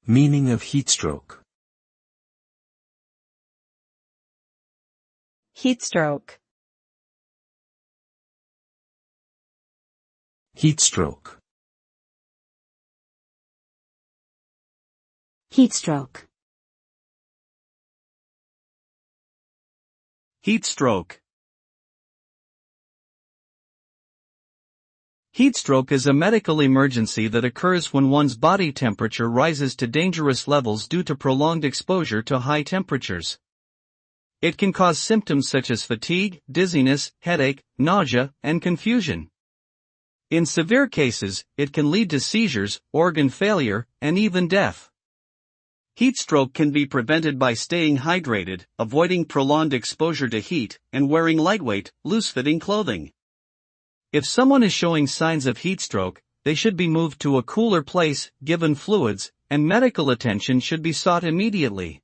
Meaning of heatstroke. Heatstroke. Heatstroke. Heatstroke. Heatstroke. Heatstroke is a medical emergency that occurs when one's body temperature rises to dangerous levels due to prolonged exposure to high temperatures. It can cause symptoms such as fatigue, dizziness, headache, nausea, and confusion. In severe cases, it can lead to seizures, organ failure, and even death. Heatstroke can be prevented by staying hydrated, avoiding prolonged exposure to heat, and wearing lightweight, loose-fitting clothing. If someone is showing signs of heatstroke, they should be moved to a cooler place, given fluids, and medical attention should be sought immediately.